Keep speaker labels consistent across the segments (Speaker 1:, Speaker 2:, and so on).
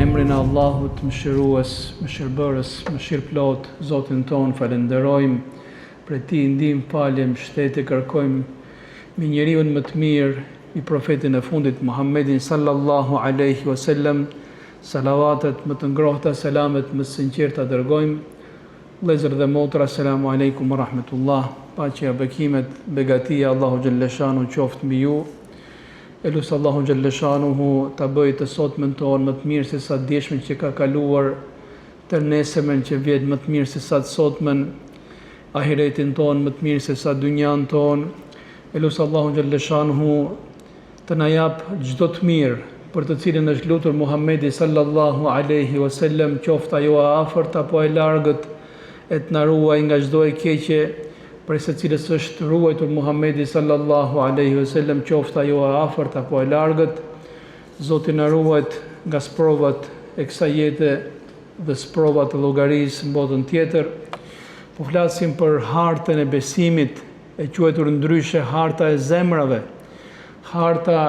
Speaker 1: emrin e Allahut mëshirues, mëshirbërës, mëshirëplot, Zotin ton falenderojmë, për ti ndihmë, falje, mbështetje kërkojmë me njeriun më të mirë, i profetin e fundit Muhammedin sallallahu alaihi wasallam. Salavatet më të ngrohta, selamet më të sinqerta dërgojmë. Vëllezër dhe motra, selamu alaikum wa rahmetullah. Paqja, bekimet, begatia Allahu xhalleshanu qoftë mbi ju. Elus Allahu xhalleshanuhu ta bëjë të sotmen tonë më të mirë se sa djeshmen që ka kaluar, të nesërmen që vjet më të mirë se sa të sotmen, ahiretin tonë më të mirë se sa dynjan tonë. Elus Allahu xhalleshanuhu të na jap çdo të mirë për të cilën është lutur Muhammedi sallallahu alaihi wasallam, qoftë ajo e afërt apo e largët, e të na ruaj nga çdo e keqe, për se cilës është ruajtur Muhammedi sallallahu alaihi wasallam, qoftë ajo e afërt apo e largët. Zoti na ruajt nga sprovat e kësaj jete dhe sprovat e llogarisë në botën tjetër. Po flasim për hartën e besimit, e quajtur ndryshe harta e zemrave, harta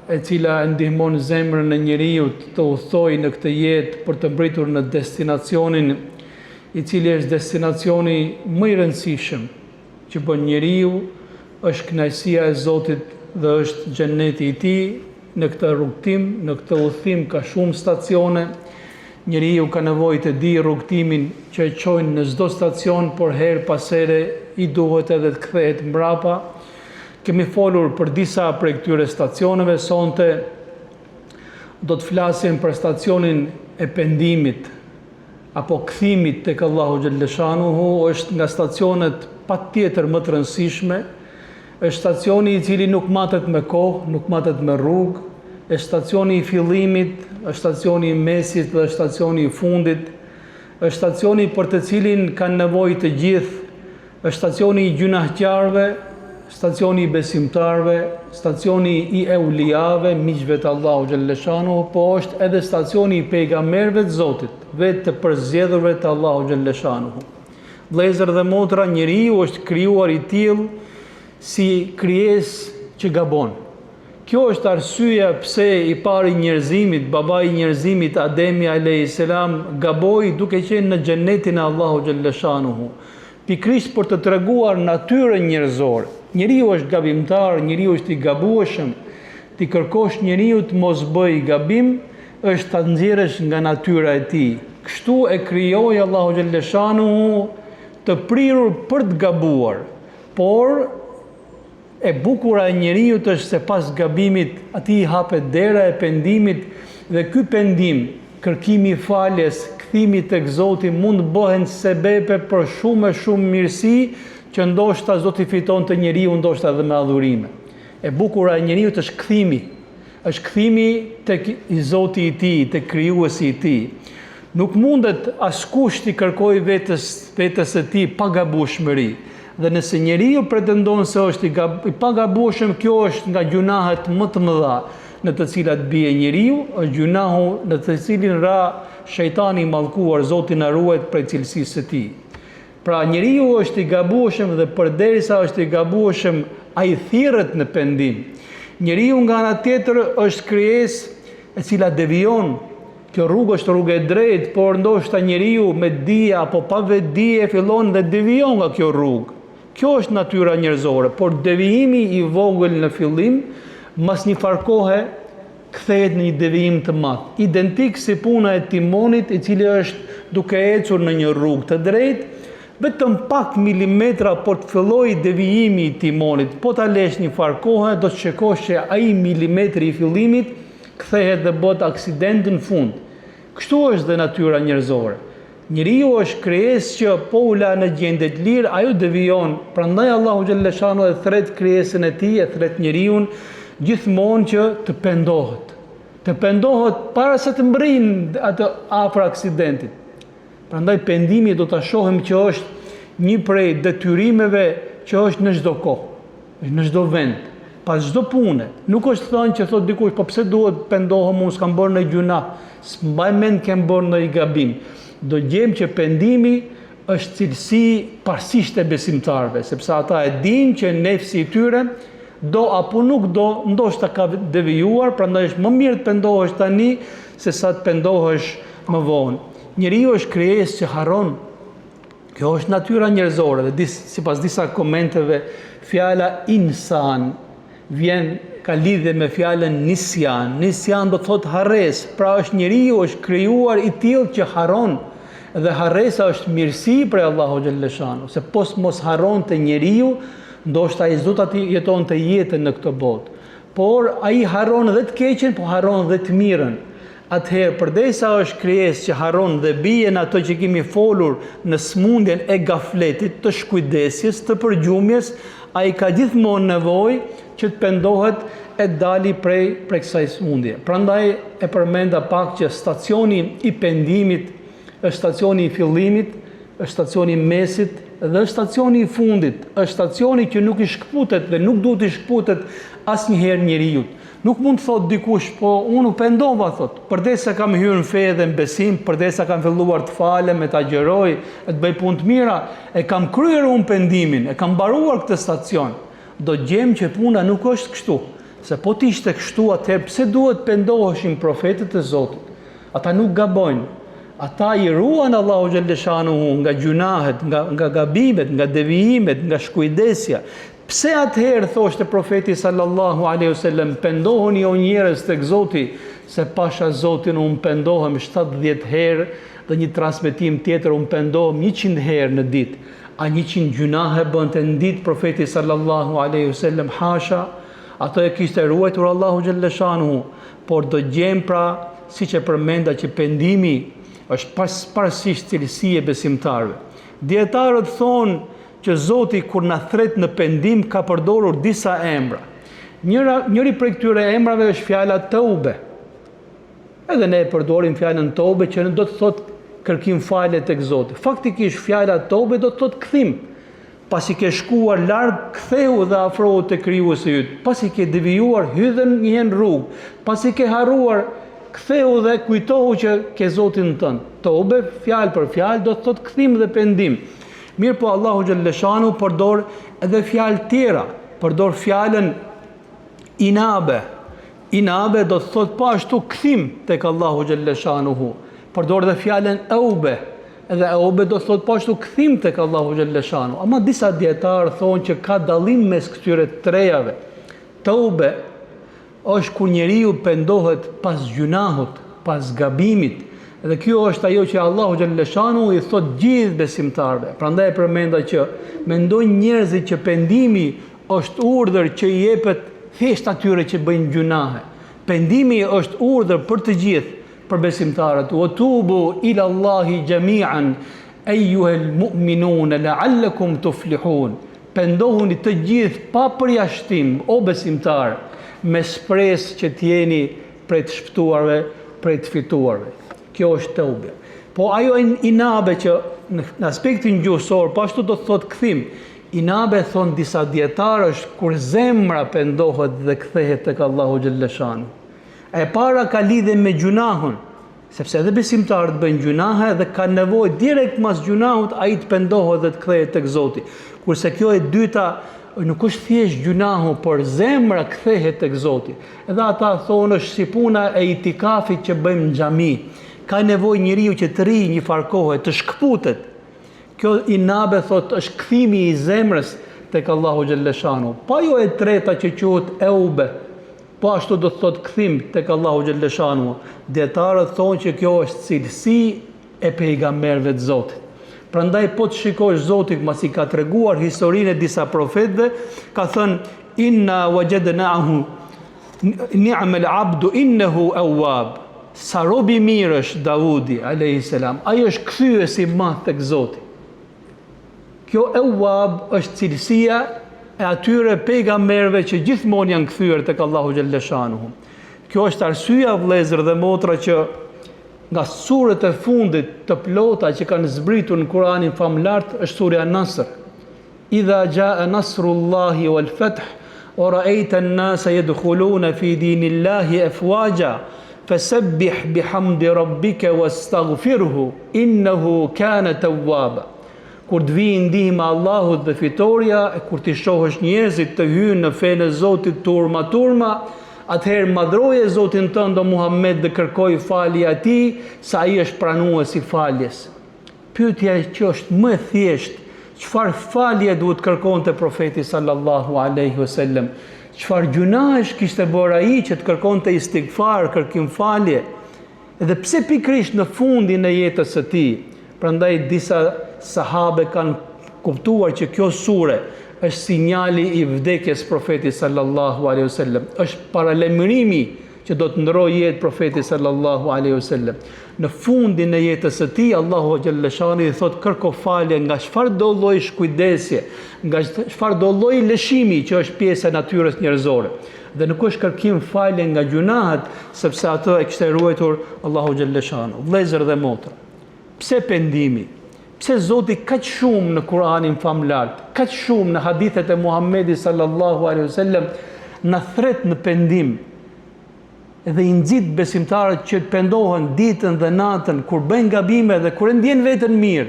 Speaker 1: e cila ndihmon zemrën e njeriu të udhtojë në këtë jetë për të mbritur në destinacionin i cili është destinacioni më i rëndësishëm që bën njeriu, është kënaqësia e Zotit dhe është xheneti i tij. Në këtë rrugtim, në këtë udhtim ka shumë stacione. Njeriu ka nevojë të di rrugtimin që e çojnë në çdo stacion, por her pas here i duhet edhe të kthehet mbrapa. Kemi folur për disa prej këtyre stacioneve, sonte do të flasim për stacionin e pendimit apo kthimit tek Allahu xhalleshanuhu. Është nga stacionet patjetër më të rëndësishme, është stacioni i cili nuk matet me kohë, nuk matet me rrugë, është stacioni i fillimit, është stacioni i mesit dhe është stacioni i fundit, është stacioni për të cilin kanë nevojë të gjithë, është stacioni i gjunahqarëve, stacioni i besimtarëve, stacioni i euliave, miqve të Allahu xhalleshanuhu, po është edhe stacioni i pejgamberëve të Zotit, vetë të përzgjedhurve të Allahu xhalleshanuhu. Vëllezër dhe motra, njeriu është krijuar i tillë si krijesë që gabon. Kjo është arsyeja pse i pari njerëzimit, babai i njerëzimit Ademi alayhis salam, gaboi duke qenë në xhenetin e Allahu xhalleshanuhu, pikërisht për të treguar natyrën njerëzore. Njeriu është gabimtar, njeriu është i gabueshëm. Ti kërkosh njeriu të mos bëjë gabim, është ta nxjerrësh nga natyra e tij. Kështu e krijoi Allahu xhalleshanuhu, të prirur për të gabuar, por e bukura e njeriut është se pas gabimit atij i hapet dera e pendimit, dhe ky pendim, kërkimi i faljes, kthimi tek Zoti mund bëhen sebepe për shumë mirësi që ndoshta Zoti fiton të njeriu, ndoshta edhe me adhurime. E bukura e njeriut është kthimi tek i Zoti i tij, tek krijuesi i tij. Nuk mundet askush t'i kërkoj vetës e tij pa gabueshmëri. Dhe nëse njeriu pretendon se është i pagabueshëm, kjo është nga gjunahet më të mëdha në të cilat bie njeriu, është gjunahu në të cilin ra shejtani i mallkuar, Zoti na ruajt prej cilësisë së tij. Pra njeriu është i gabueshëm dhe përderisa është i gabueshëm, ai thirret në pendim. Njeriu nga ana tjetër është krijesë e cila devijon. Kjo rrugë është rrugë e drejtë, por ndoshta njeriu me dije apo pa vetdije fillon dhe devijon nga kjo rrugë. Kjo është natyra njerëzore, por devijimi i vogël në fillim, mas një farë kohe kthehet në një devijim të madh. Identik si puna e timonit, i cili është duke ecur në një rrugë të drejtë, vetëm pak milimetra po të fillojë devijimi i timonit, po ta lesh një farë kohe, do të shikosh që ai milimetri i fillimit kthehet dhe bot aksident në fund. Kështu është dhe natyra njerëzore. Njeriu është krijesë që po u la në gjendje të lirë, ajo devijon. Prandaj Allahu xhalleshanuhu e thret krijesën e tij, e thret njeriu gjithmonë që të pendohet. Të pendohet para se të mbrijnë atë afër aksidentit. Prandaj pendimi do ta shohim që është një prej detyrimeve që është në çdo kohë, është në çdo vend. Pas çdo pune, nuk është thënë që thot dikush, po pse duhet pendohem, unë s'kam bërë në gjuna, s'mbaj mend kem bërë në i gabim. Do gjejmë që pendimi është cilësi parsisht e besimtarëve, sepse ata e dinë që nefsi i tyre do apo nuk do, ndoshta ka devijuar, prandaj është më mirë të pendohesh tani se sa të pendohesh më vonë. Njeriu është krijesë që harron. Kjo është natyra njerëzore dhe sipas disa komenteve fjala insan vjen ka lidhje me fjalën nisjan. Nisjan do të thotë harres. Pra është njeriu është krijuar i tillë që harron. Dhe harresa është mirësi për Allahu xhalleshanu, se mos harronte njeriu, ndoshta ai zot aty jetonte jetën në këtë botë. Por ai harron dhe të keqen, po harron dhe të mirën. Atëherë, përdesa është krijesë që harron dhe bie në ato që kemi folur në smundjen e gafletit, të shkujdesjes, të përgjumjes, ai ka gjithmonë nevojë që të pendohet e dali prej kësaj smundje. Prandaj e përmenda pak që stacioni i pendimit është stacioni i fillimit, është stacioni i mesit dhe është stacioni i fundit, është stacioni që nuk i shkputet dhe nuk duhet i shkputet asnjëherë njeriu. Nuk mund të thot dikush, po unë u pendova, thot, përdesa kam hyrë në fe dhe në besim, përdesa kam filluar të falem, të agjeroj, të bëj punë të mira, e kam kryer unë pendimin, e kam mbaruar këtë stacion. Do gjem që puna nuk është kështu, se po t'ishte kështu atëherë pse duhet pendoheshin profetët e Zotit? Ata nuk gabojnë. Ata i ruan Allahu xhaleshanuhu nga gjunahet, nga gabimet, nga devijimet, nga shkujdesja. Pse atëherë thoshte profeti sallallahu alaihi wasallam, pendohuni o njerëz tek Zoti, se pasha Zotin unë pendohem 70 herë dhe një transmetim tjetër unë pendohem 100 herë në ditë. A 100 gjunahe bënte në ditë profeti sallallahu alaihi wasallam? Hasha, ato e kishte ruajtur Allahu xhaleshanuhu, por do gjem pra siç e përmenda që pendimi është parësisht cilësi e besimtarëve. Dietarët thonë që Zoti kur na thret në pendim ka përdorur disa emra. Njëri prej këtyre emrave është fjala Taube. Edhe ne e përdorim fjalën Taube që do të thotë kërkim falje tek Zoti. Faktikisht fjala Taube do të thotë kthim. Pasi ke shkuar larg, ktheu dhe afrohu te krijuesi yt. Pasi ke devijuar, hydhen një rrugë. Pasi ke harruar, ktheu dhe kujtohu që ke Zotin tënd. Taube, fjalë për fjalë, do të thotë kthim dhe pendim. Mirë po Allahu xhaleshanu përdor edhe fjalë tjera, përdor fjalën inabe. Inabe do të thotë po ashtu kthim tek Allahu xhaleshanuhu. Përdor edhe fjalën aube. Edhe aube do të thotë po ashtu kthim tek Allahu xhaleshanu. Ama disa dietarë thonë që ka dallim mes këtyre trejave. Taube është kur njeriu pendohet pas gjunahut, pas gabimit. Dhe kjo është ajo që Allahu xhaleshanu i thot gjithë besimtarëve. Prandaj e përmenda që mendojnë njerëzit që pendimi është urdhër që i jepet thjesht atyre që bëjnë gjunahe. Pendimi është urdhër për të gjithë, për besimtarët. Wa tubu ila Allahi jami'an ayyuhal mu'minun la'allakum tuflihun. Pendohuni të gjithë pa përjashtim, o besimtarë, me shpresë që t'jeni prej të shpëtuarve, prej të fituarve. Kjo është taube. Po ajo inabe që në aspektin gjuhësor, po ashtu do të thotë kthim. Inabe thon disa dietarë është kur zemra pendohet dhe kthehet tek Allahu xhaleshanu. E para ka lidhje me gjunahun, sepse edhe besimtarët bëjnë gjunahe dhe kanë nevojë direkt mas gjunahut ai të pendohet dhe të kthehet tek Zoti. Kurse kjo e dyta nuk është thjesht gjunahu, por zemra kthehet tek Zoti. Edhe ata thonë është si puna e itikafit që bëjmë në xhami. Ka nevojë njeriu që të rrijë një farë kohe, të shkputet. Kjo inabe thot është kthimi i zemrës tek Allahu xhaleshanu. Pa jo e treta që quhet eube, po ashtu do të thot kthim tek Allahu xhaleshanu. Dietarët thonë që kjo është cilësi e pejgamberëve të Zotit. Prandaj po të shikosh Zoti masi ka treguar historinë e disa profetëve, ka thënë inna wajadnahu ni'mal abdu innahu awwab. Sa robi mirë është Davudi alayhis salam. Ai është kthyees i madh tek Zoti. Kjo awwab është cilësia e atyre pejgamberëve që gjithmonë janë kthyer tek Allahu xhaleshanuhu. Kjo është arsyeja vëllezër dhe motra që nga surët e fundit të plota që kanë zbritur në Kur'anin famlart është surja Nasr. Idha jaa nasrullahi wal fath wa ra'aita an-nasa yadkhuluna fi dinillahi afwaja fasabbih bihamdi rabbika wastaghfirhu innahu kana tawwaba. kur të vijë ndihma e Allahut dhe fitoria, e kur ti shohësh njerëzit të hyjnë në fenë e Zotit turma, atëherë madhroje Zotin tënd o Muhammed dhe kërkoj falje atij, sa ai është pranues i faljes. Pyetja që është më e thjeshtë, çfarë falje duhet kërkonte profeti sallallahu alaihi wasallam? Çfarë gjunash kishte bërë ai që të kërkonte istighfar, kërkim falje? Edhe pse pikrisht në fundin e jetës së tij? Prandaj disa sahabe kanë kuptuar që kjo sure është sinjali i vdekjes profetit sallallahu alaihi wasallam, është paralajmërimi që do të ndrojë jetë profetit sallallahu alaihi wasallam. Në fundin e jetës së tij, Allahu xhalla shani i thot kërko falje nga çfarëdo lloj shkujdesje, nga çfarëdo lloj lëshimi që është pjesë e natyrës njerëzore. Dhe nuk është kërkim falje nga gjunahet, sepse ato e kishte ruajtur Allahu xhalla shanu. Vëllezër dhe motra, pse pendimi? Pse Zoti kaq shumë në Kur'anin famlart, kaq shumë në hadithet e Muhamedit sallallahu alaihi wasallam na thret në pendim? Edhe i nxit besimtarët që pendohen ditën dhe natën, kur bëjnë gabime dhe kur e ndjen veten mirë.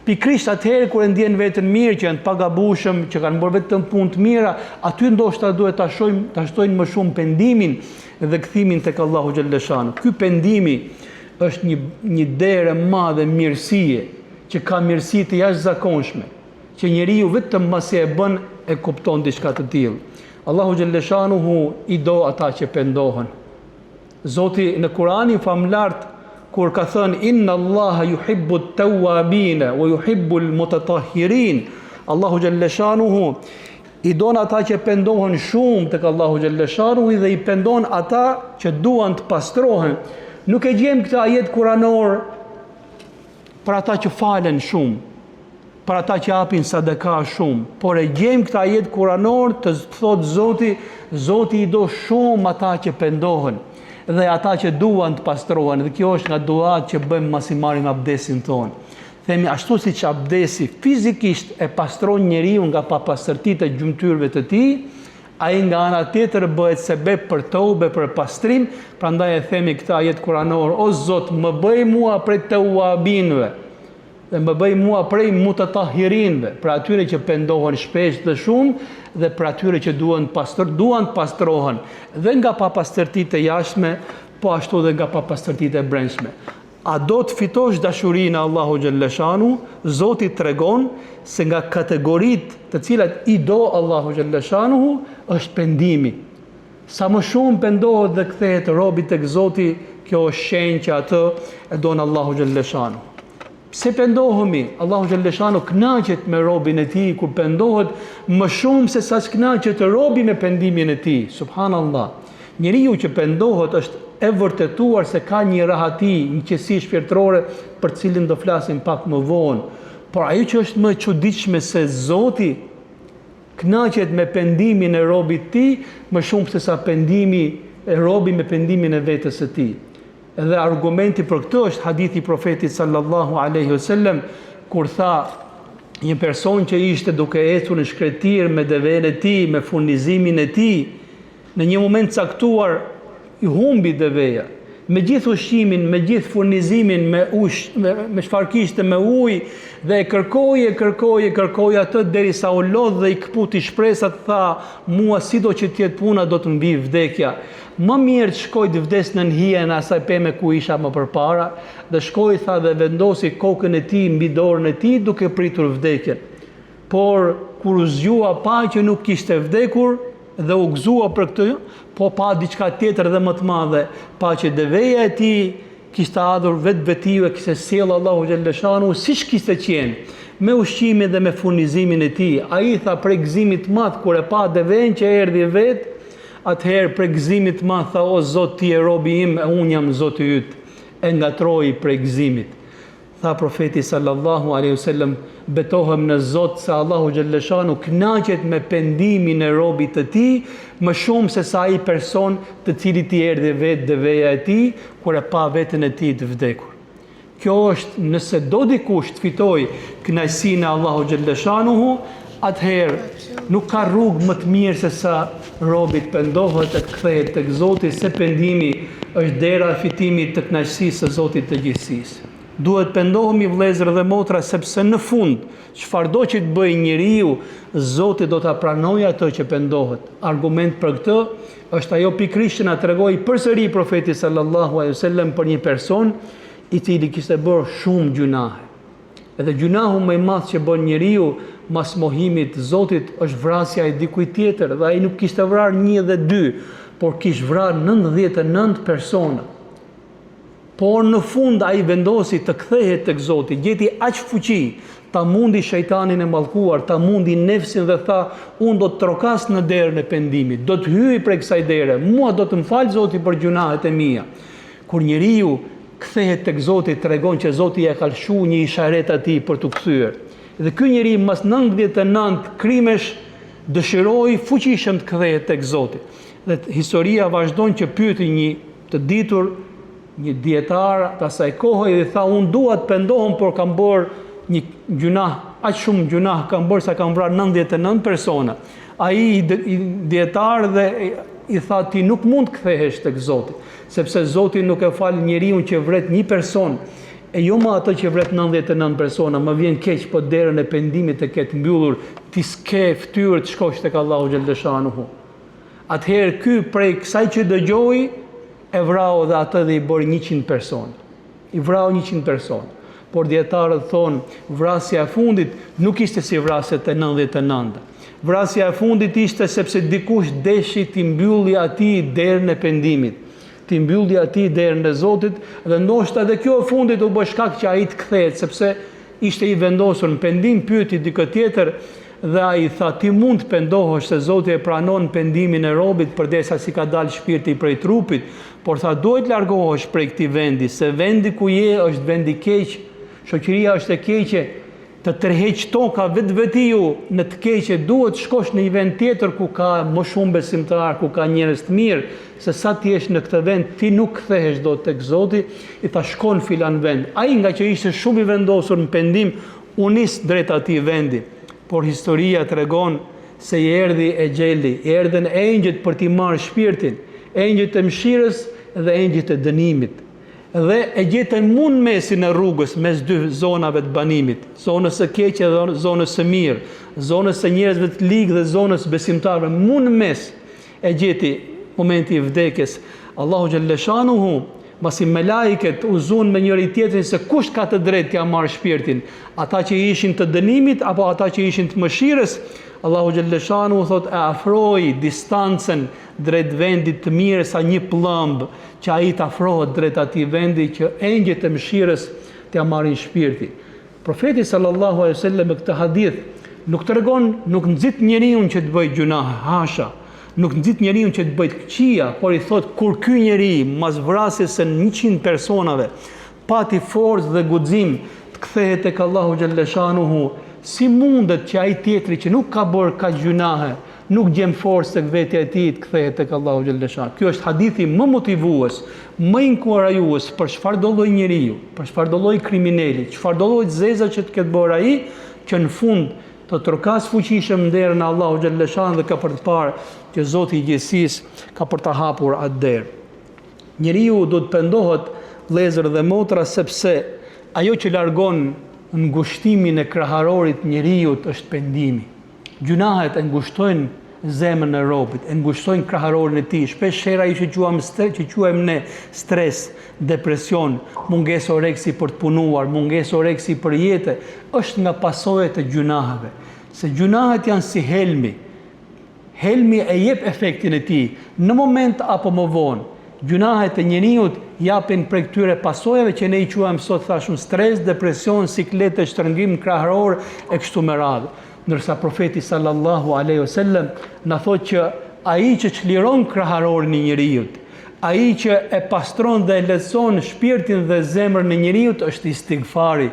Speaker 1: Pikrisht atëherë kur e ndjen veten mirë, që janë të pagabushëm, që kanë bërë vetëm punë të mira, aty ndoshta duhet ta shtojnë më shumë pendimin dhe kthimin tek Allahu xhalla shanu. Ky pendimi është një derë e madhe mirësie, që ka mirësi të jashtëzakonshme, që njeriu vetëm pasi e bën e kupton diçka të tillë. Allahu xhalla shanuhu i do ata që pendohen. Zoti në Kur'anin famlart kur ka thënë inna Allaha yuhibbu at-tawwabina wa yuhibbu al-mutatahhirin, Allahu xhalla shanuhu i don ata që pendohen shumë tek Allahu xhalla shanuhu dhe i pendon ata që duan të pastrohen. Nuk e gjejmë këtë ajet kuranor për ata që falen shumë, për ata që japin sadaka shumë, por e gjejmë këtë ajet kuranor të thot Zoti i do shumë ata që pendohen dhe ata që duan të pastrohen. Dhe kjo është nga duat që bëjmë masi marrim abdesin tonë. Themi ashtu siç abdesi fizikisht e pastron njeriu nga papastërtitë e gjymtyrëve të tij, ai nga ana tjetër bëhet sebeb për tobe, për pastrim. Prandaj e themi këtë ajet kuranor: o Zot, më bëj mua prej tawabinëve dhe më bëj mua prej mutatahhirinëve, për atyre që pendohen shpesh dhe shumë, dhe për atyre që duan të pastrohen dhe nga papastërtitë e jashtme, po ashtu dhe nga papastërtitë e brendshme. A do të fitosh dashurinë Allahu xhalla shanu? Zoti tregon se nga kategoritë të cilat i do Allahu xhalla shanu është pendimi. Sa më shumë pendohet dhe kthehet robi tek Zoti, kjo është shenjë që atë e don Allahu xhalla shanu. Pse pendohemi? Allahu xhalla shanu kënaqet me robin e tij kur pendohet më shumë se sa kënaqet robi me pendimin e tij. Subhanallah. Njeriu që pendohet është e vërtetuar se ka një rahati, një qetësi shpirtërore për cilin do flasim pak më vonë. Por ajo që është më e çuditshme se Zoti kënaqet me pendimin e robit të tij më shumë se sa pendimi e robit me pendimin e vetes së tij. Edhe argumenti për këtë është hadithi profetit sallallahu alaihi wasallam kur tha një person që ishte duke ecur në shkretir me devën e tij, me furnizimin e tij, në një moment caktuar i humbi deveja, me gjithë ushqimin, me gjithë furnizimin, me çfarë kishte, me ujë, dhe kërkoi atë derisa u lodh dhe i kputi shpresat, tha: mua sido që të jetë puna do të mbi vdekja. Më mirë të shkoj të vdes në hijen e asaj pemë ku isha më përpara, dhe shkoi, tha, dhe vendosi kokën e tij mbi dorën e tij duke pritur vdekjen. Por kur u zgjua pa që nuk kishte vdekur dhe u gëzua për këtë, po pa diçka tjetër dhe më të madhe, pa që deveja e tij kishte ardhur vetvetive, kishte sjell Allahu xhalla shanu siç kishte qenë, me ushqimin dhe me furnizimin e tij. Ai tha prej gëzimit të madh kur e pa deven që erdhi vet, atëherë prej gëzimit të madh tha: o Zot, ti je robi im e unë jam Zoti yt. E ngatroi prej gëzimit. Tha profeti sallallahu alaihi wasallam: betohem në Zot se Allahu xhalla shanu kënaqet me pendimin e robit të tij më shumë se sa ai person të cilit i erdhi vetë deveja e tij kur e pa veten e tij të vdekur. Kjo është, nëse do dikush të fitojë kënaqësinë e Allahu xhalla shanuhu, atëherë nuk ka rrugë më të mirë se sa robi të pendohet e të kthehet tek Zoti, se pendimi është dera e fitimit të kënaqësisë së Zotit të gjithësisë. Duhet pendohemi vëllezër dhe motra, sepse në fund, çfarëdo që të bëjë njeriu, Zoti do ta pranojë atë që pendohet. Argument për këtë është ajo pikërisht që na tregoi përsëri profeti sallallahu alaihi wasallam për një person i cili kishte bërë shumë gjunahe. Edhe gjunahu më i madh që bën njeriu mas mohimit të Zotit është vrasja e dikujt tjetër, dhe ai nuk kishte vrarë 1 dhe 2, por kishte vrarë 99 persona. Por në fund ai vendosi të kthehet tek Zoti, gjeti aq fuqi, ta mundi shejtanin e mallkuar, ta mundi nefsin dhe tha, unë do të trokas në derën e pendimit, do të hyj prej kësaj dere, mua do të më fal Zoti për gjunahet e mia. Kur njeriu kthehet tek Zoti, tregon që Zoti ja ka lëshu një isharet atij për të kthyer. Dhe ky njeri mas 99 krimesh dëshiroi fuqishëm të kthehet tek Zoti. Dhe historia vazhdon që pyeti një të ditur, një dietar të asaj kohe, dhe tha, unë dua të pendohem, por kam bërë një gjunah, aq shumë gjunah kam bërë sa kam vrarë 99 persona. Ai dietar dhe i tha, ti nuk mund të kthehesh tek Zoti, sepse Zoti nuk e fal njeriu që vret një person, e jo më atë që vret 99 persona. Më vjen keq, po derën e pendimit e ketë mbyllur, ti s'ke fytyrë të shkosh tek Allahu xhaleshanuhu. Atëherë ky prej kësaj që dëgjoi e vrau dhe atë dhe i bëri 100 person. I vrau 100 person. Por dietarët thonë, vrasja e fundit nuk ishte si vrasjet e 99. Vrasja e fundit ishte sepse dikush deshi t'i mbylli atij derën e pendimit, t'i mbylli atij derën e Zotit, dhe ndoshta edhe kjo e fundit u bë shkak që ai të kthehet, sepse ishte i vendosur në pendim. Pyeti dikë tjetër dhe ai tha, ti mund të pendohesh se Zoti e pranon pendimin e robit përdesa si ka dalë shpirti prej trupit, por tha, duhet largohesh prej këtij vendi, se vendi ku je është vendi i keq, shoqëria është e keqe, të tërheq toka vetvetiu në të keqe, duhet shkosh në një vend tjetër ku ka më shumë besimtar, ku ka njerëz të mirë, se sa ti jesh në këtë vend, ti nuk kthehesh dot tek Zoti. I tha, shkon filan vend. Ai nga që ishte shumë i vendosur në pendim, u nis drejt atij vendi. Por historia tregon se i erdhi e gjeli, i erdhen engjëjt për t'i marrë shpirtin, engjëjt e mëshirës dhe engjëjt e dënimit. Dhe e gjetën mund mesin e rrugës mes dy zonave të banimit, zonës së keqe dhe zonës së mirë, zonës së njerëzve të ligë dhe zonës besimtarëve, mund mes e gjeti momenti i vdekjes. Allahu xhaleshanuhu, masi me laiket u zun me njëri tjetrin se kush ka të drejtë t'ia marrë shpirtin, ata që ishin të dënimit apo ata që ishin të mëshirës. Allahu xhaleshanu thot, e afroi distancën drejt vendit të mirë sa një plëmb, që ai të afrohet drejt atij vendi që engjëjt e mëshirës t'ia marrin shpirtin. Profeti sallallahu alaihi wasallam me këtë hadith nuk tregon, nuk nxit njeriu që të bëjë gjunah, hasha. Nuk nxit njeriu që të bëjë këqija, por i thot, kur ky njeri mas vrasjes së 100 personave pati forcë dhe guxim të kthehet tek Allahu xhaleshanuhu, si mundet që ai tjetri që nuk ka bërë kaq gjunahe, nuk gjem forcë tek vetja e tij të kthehet tek Allahu xhaleshanuhu? Ky është hadithi më motivues, më inkurajues për çfarëdo lloj njeriu, për çfarëdo lloj kriminali, çfarëdo lloj zeza që të ketë bërë ai, që në fund të trokas fuqishëm derën e Allahu xhaleshanuhu dhe ka për të parë që Zoti i gjithësisë ka për të hapur atë derë. Njeriu do të pendohet, vëllezër dhe motra, sepse ajo që largon ngushtimin e kraharorit njeriu është pendimi. Gjunahet e ngushtojnë zemrën e robit, e ngushtojnë kraharorin e tij. Shpesh shera që quajmë ne stres, depresion, mungesë oreksi për të punuar, mungesë oreksi për jetë, është nga pasojat e gjunaheve. Se gjunahet janë si helmi. Helmi e jep efektin e tij në moment apo më vonë. Gjunahet e njeriut japin prej këtyre pasojave që ne i quajmë sot, thashun, stres, depresion, sikletë, shtrëngim krahëror e kështu me radhë. Ndërsa profeti sallallahu alaihi wasallam na thotë që ai që çliron kraharorin e njeriut, ai që e pastron dhe e lehtëson shpirtin dhe zemrën e njeriut, është istighfari,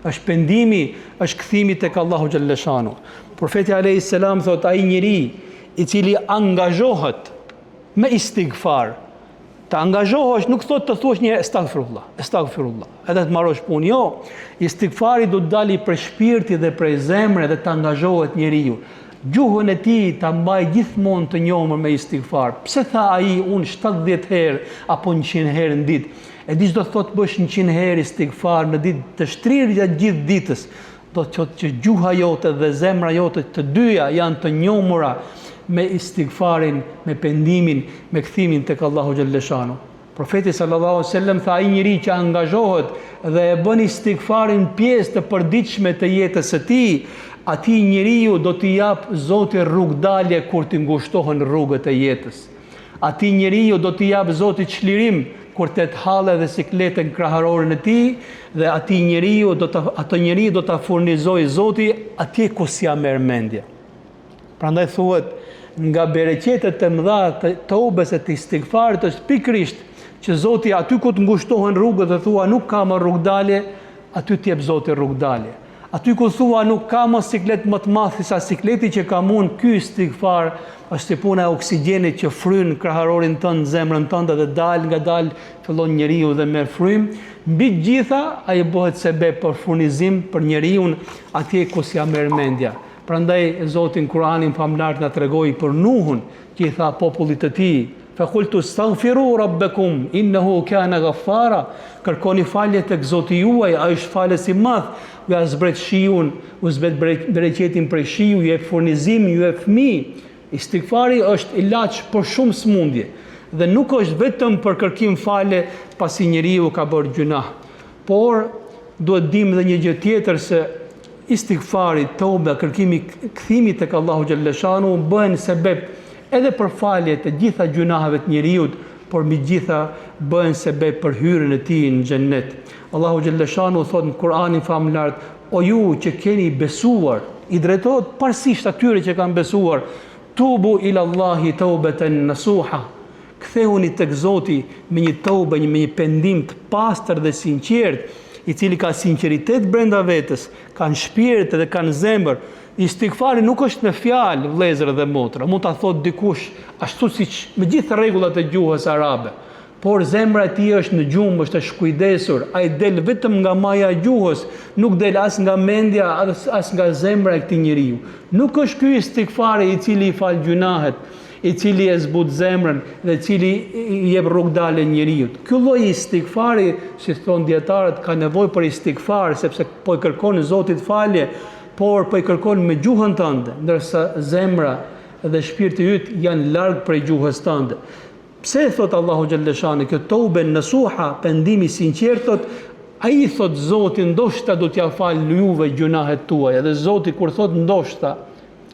Speaker 1: është pendimi, është kthimi tek Allahu xhaleshanu. Profeti alaihi salam thotë, ai njeri i cili angazhohet me istighfar, të angazhohesh, nuk thot të thuash një astaghfirullah, edhe të marrosh punë, jo. Istighfari do të dali prej shpirti dhe prej zemre dhe të angazhohet njeriu. gjuhën e tij ta mbaj gjithmonë të njohur me istighfar. Pse tha ai unë 70 herë apo 100 herë në ditë? E di çdo thotë bësh 100 herë istighfar në ditë të shtrirë gjatë gjithë ditës, do të thotë që gjuha jote dhe zemra jote të dyja janë të njohura me istighfarin, me pendimin, me kthimin tek Allahu xhalleshanu. Profeti sallallahu alaihi wasallam tha ai njeri që angazhohet dhe e bën istighfarin pjesë të përditshme të jetës së tij, atij njeriu do t'i jap Zoti rrugdalje kur t'i ngushtohen rrugët e jetës. Atij njeriu do t'i jap Zoti çlirim kur të halle dhe sikletën kraharoren e tij, dhe atij njeriu ato njeriu do ta furnizojë Zoti atje ku s'ja merr mendje. Prandaj thuhet nga bereqetet e mëdha të toubes e të istighfarit është pikërisht që Zoti aty ku të ngushtohen rrugët dhe thua nuk ka më rrugdalje, aty t'jep Zoti rrugdalje. Aty ku thua nuk ka më siklet më të madh sa sikleti që kam unë, ky istighfar është si puna e oksigjenit që fryn kraharorin tënd, zemrën tënde dhe nga dal fillon njeriu dhe merr frym. Mbi të gjitha ai bëhet sebeb për furnizim për njeriu atje ku s'ja merr mendja. Prandaj Zoti në Kur'anin famlar na tregoi për Nuhun, që i tha popullit të tij: "Faqultu astaghfiru rabbakum innahu kana ghaffara." Kërkoni falje tek Zoti juaj, ai është falës i madh. Ja zbret shiun, u zbret bereqetin prej shiu, ju e furnizim, ju e fëmijë. Istighfari është ilaç për shumë smundje dhe nuk është vetëm për kërkim falje pasi njeriu ka bërë gjunah, por duhet dim dhe një gjë tjetër, se istighfari, toba, kërkimi kthimi tek Allahu xhalleshanu bëhen sebeb edhe për falje të gjitha gjunaheve të njeriu, por mbi gjitha bëhen sebeb për hyrjen e tij në xhennet. Allahu xhalleshanu thot në Kur'anin famlar: "O ju që keni besuar", i drejtohet parsisht atyre që kanë besuar: "Tubu ila Allahi taubatan nasuha." Kthehuni tek Zoti me një tobe, me një pendim të pastër dhe sinqert, i cili ka sinqeritet brenda vetes, kanë shpirt dhe kanë zemër. Istighfari nuk është në fjalë, vëllezër dhe motra. Mund ta thotë dikush ashtu siç me gjithë rregullat e gjuhës arabe, por zemra e tij është në gjumë, është e shkujdesur, ai del vetëm nga maja e gjuhës, nuk del as nga mendja, as nga zemra e këtij njeriu. Nuk është ky istighfari i cili i fal gjunahet, i cili e zbut zemrën dhe i cili i jep rrugdalje njeriu. Ky lloj istighfari, si thon dietarët, ka nevojë për istighfar sepse po i kërkon Zotit falje, por po i kërkon me gjuhën tënde, ndërsa zemra dhe shpirti yt janë larg prej gjuhës tënde. Pse thot Allahu xhalleshani që tobe nasuha, pendimi sinqert, thot ai thot Zoti ndoshta do t'ja fal juve gjunahet tuaja. Dhe Zoti kur thot ndoshta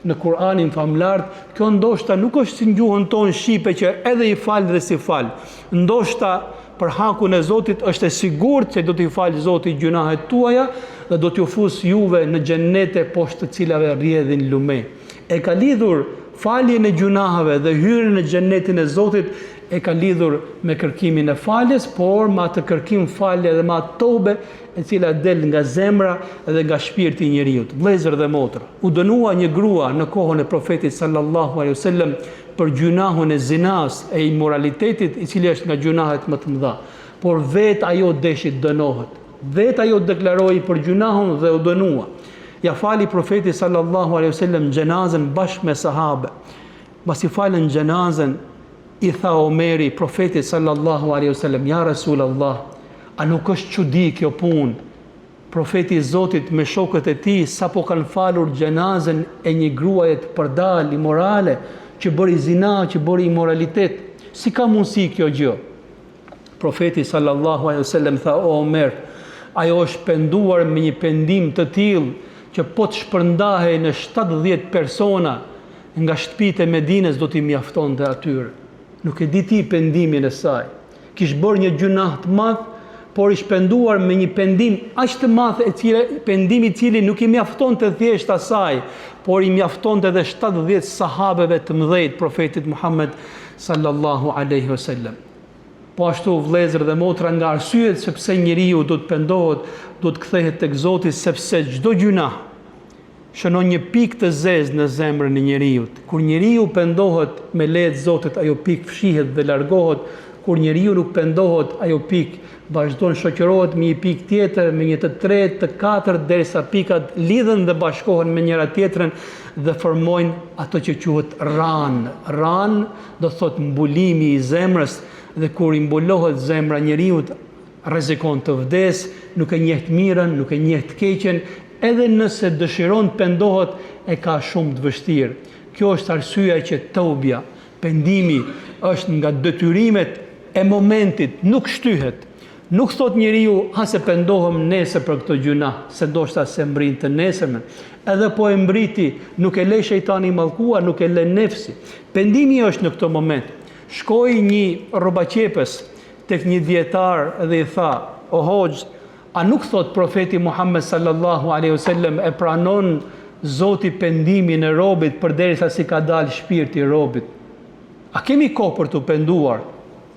Speaker 1: në Kur'anin famlar, kjo ndoshta nuk është si në gjuhën tonë shqipe që edhe i fal dhe si fal. Ndoshta për hakun e Zotit është e sigurt se do t'i fal Zoti gjunahet tuaja dhe do t'ju fus juve në xhennete poshtë të cilave rrjedhin lume. E ka lidhur faljen e gjunaheve dhe hyrjen në xhennetin e Zotit e ka lidhur me kërkimin e faljes, por me atë kërkim falje dhe me atë tobe e cila del nga zemra dhe nga shpirti i njeriu. Vëllezër dhe motra, u dënua një grua në kohën e profetit sallallahu alaihi wasallam për gjunahun e zinas, e immoralitetit, i cili është nga gjunahet më të mëdha. Por vetë ajo deshi dënohet. Vetë ajo deklaroi për gjunahun dhe u dënua. Ja fali profeti sallallahu alaihi wasallam xhenazën bashkë me sahabe. Pasi falën xhenazën, i tha Omeri profetit sallallahu alaihi wasallam: "Ja Rasulullah, a nuk është çudi kjo punë?" Profeti i Zotit me shokët e tij sapo kanë falur xhenazën e një gruaje të përdal imorale, që bëri zina, që bëri immoralitet. Si ka mundësi kjo gjë? Profeti sallallahu alaihi wasallam tha: "O Omer, ajo është penduar me një pendim të tillë që po të shpërndahej në 70 persona nga shtëpitë e Medinës do t'i mjaftonte atyre." Nuk e di ti pendimin e saj. Kish bërë një gjunah të madh, por i shpenduar me një pendim aq të madh, pendimi i cili nuk i mjaftonte thjesht asaj, por i mjaftonte edhe 70 sahabeve të mëdhenj profetit Muhammed sallallahu alaihi wasallam. Po ashtu vëllezër dhe motra, nga arsyet sepse njeriu do të pendohet, do të kthehet tek Zoti, sepse çdo gjunah shënon një pikë të zezë në zemrën e njeriu. Kur njeriu pendohet me lehtë Zotit, ajo pikë fshihet dhe largohet, kur njeriu nuk pendohet, ajo pikë vazhdon shoqërohet me një pikë tjetër, me një të tretë, të katërt, derisa pikat lidhen dhe bashkohen me njëra tjetrën dhe formojnë ato që quhet ran. Ran do thot mbulimi i zemrës, dhe kur i mbulohet zemra njeriu rrezikon të vdes, nuk e njeh të mirën, nuk e njeh të keqen, edhe nëse dëshiron të pendohet, e ka shumë të vështirë. Kjo është arsyeja që tawbja, pendimi, është nga detyrimet e momentit, nuk shtyhet. Nuk thot njeriu, ha se pendohem nesër për këtë gjuna, se ndoshta se mbrin të nesërmen. Edhe po e mbriti, nuk e le shejtani mallkuar, nuk e le nefsi. Pendimi është në këtë moment. Shkoi një rrobaqepës tek një dietar dhe i tha, o hoxh, a nuk thot profeti Muhammed sallallahu alaihi wasallam e pranon Zoti pendimin e robit përderisa si ka dalë shpirti i robit? A kemi kohë për të penduar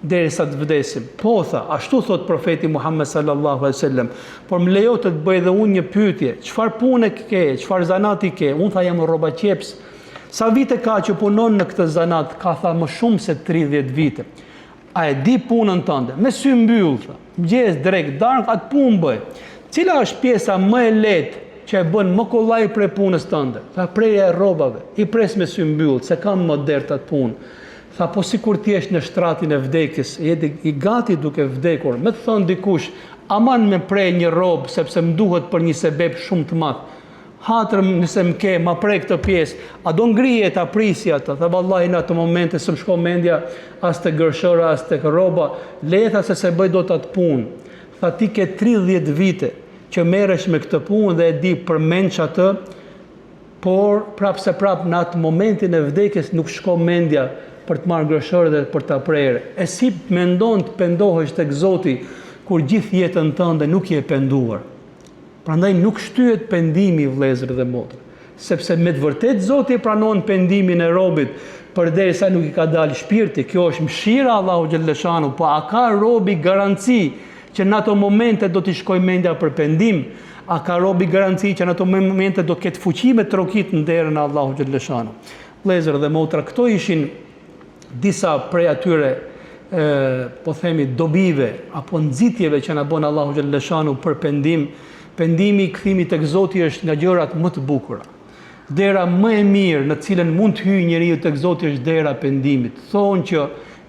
Speaker 1: derisa të vdesim? Po, tha, ashtu thot profeti Muhammed sallallahu alaihi wasallam. Por më lejo të bëj edhe unë një pyetje, çfarë pune ke, çfarë zanati ke? Unë tha jam rrobaqeps. Sa vite ka që punon në këtë zanat? Ka tha më shumë se 30 vite. A e di punën tënde? Me sy mbyll, tha. Mëngjes drejt darkë atë punë bëj. Cila është pjesa më e lehtë që e bën më kollaj prej punës tënde? Tha prerja e rrobave. I pres me sy mbyll, se kam më derë atë punë. Tha po sikur ti je në shtratin e vdekjes, je i gati duke vdekur. Me të thënë dikush, aman me prej një rrobë sepse më duhet për një sebeb shumë të madh. Hatërëm nëse më ke, ma prej këtë pjesë, a do ngrije ta prisja të, dhe vallahi në atë momente së më shko mendja as të gërshëra, as të roba, letha se bëj do të atë punë. Tha ti ke 30 vite që merresh me këtë punë dhe e di përmend që atë, por prapse prap në atë momentin e vdekjes nuk shko mendja për të marrë gërshërë dhe për të prerë. E si mendon të pendohesh tek Zoti kur gjithë jetën tënde nuk je penduar? Prandaj nuk shtyhet pendimi, vëllezër dhe motra, sepse me të vërtet Zoti pranon pendimin e robit përderisa nuk i ka dalë shpirti. Kjo është mëshira Allahu xhalleshanu, po a ka robi garanci që në ato momente do t'i shkoj mendja për pendim? A ka robi garanci që në ato momente do ketë fuqi me trokit në derën e Allahu xhalleshanu? Vëllezër dhe motra, këto ishin disa prej atyre po themi dobive apo nxitjeve që na bën Allahu xhalleshanu për pendim. Pendimi, kthimi tek Zoti është nga gjërat më të bukura. Dera më e mirë në cilën mund të hyjë njeriu tek Zoti është dera pendimit. Thonë që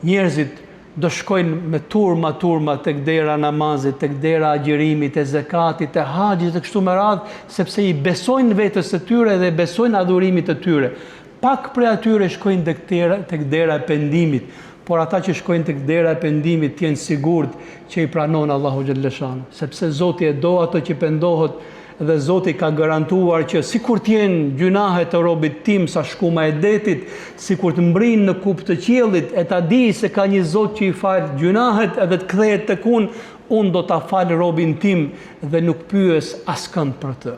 Speaker 1: njerëzit do shkojnë me turma tek dera namazit, tek dera agjerimit, e zakatit, e haxhit e kështu me radhë, sepse i besojnë vetes së tyre dhe besojnë adhurimit të tyre. Pak prej atyre shkojnë tek dera e pendimit. Por ata që shkojnë tek dera e pendimit janë sigurt që i pranon Allahu xhalleshanu, sepse Zoti e do ato që pendohet dhe Zoti ka garantuar që sikur të jenë gjunahet të robit tim sa shkuma e detit, sikur të mbrin në kupë të qiellit, e ta di se ka një Zot që i fal gjunahet edhe të kthehet tek unë do ta fal robin tim dhe nuk pyes askënd për të.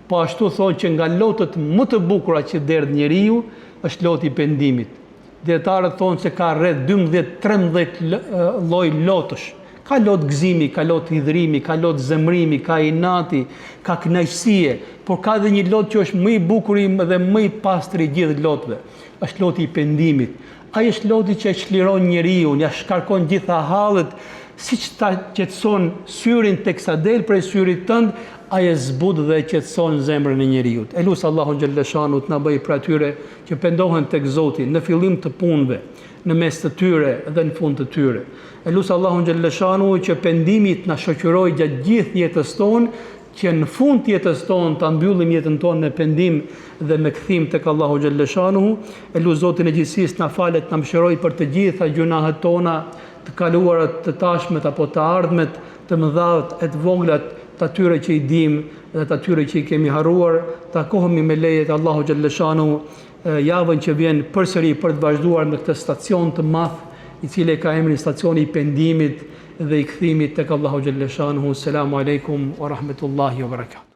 Speaker 1: Po ashtu thonë që nga lotët më të bukura që derdh njeriu është loti i pendimit. Dietarët thonë se ka rreth 12-13 lloj lotësh. Ka lot gëzimi, ka lot hidhrimi, ka lot zemrimi, ka inati, ka kënaqësie, por ka edhe një lot që është më i bukur dhe më i pastër i gjithë lotëve. Është loti i pendimit. Ai është loti që e çliron njeriu, ja shkarkon gjitha hallet, siç ta qetëson syrin teksa del prej syrit tënd, ai e zbut dhe e qetëson zemrën e njeriu. Elus Allahu xhalleshanu të na bëjë për atyre që pendohen tek Zoti në fillim të punëve, në mes të tyre dhe në fund të tyre. Elus Allahu xhalleshanu që pendimi të na shoqërojë gjatë gjithë jetës tonë, që në fund të jetës tonë ta mbyllim jetën tonë me pendim dhe me kthim tek Allahu xhalleshanu. Elus Zotin e gjithësisë na falet, na mëshiroj për të gjitha gjunahet tona, të kaluarat, të tashmet apo të ardhmet, të mëdhat e të voglat, të atyre që i dim dhe të atyre që i kemi harruar. Takohemi me lejet Allahu xhalleshanu javën që vjen përsëri për të vazhduar me këtë stacion të madh, i cili ka emrin stacioni i pendimit dhe i kthimit tek Allahu xhalleshanu. Selamu alejkum wa rahmetullahi wa barakatuh.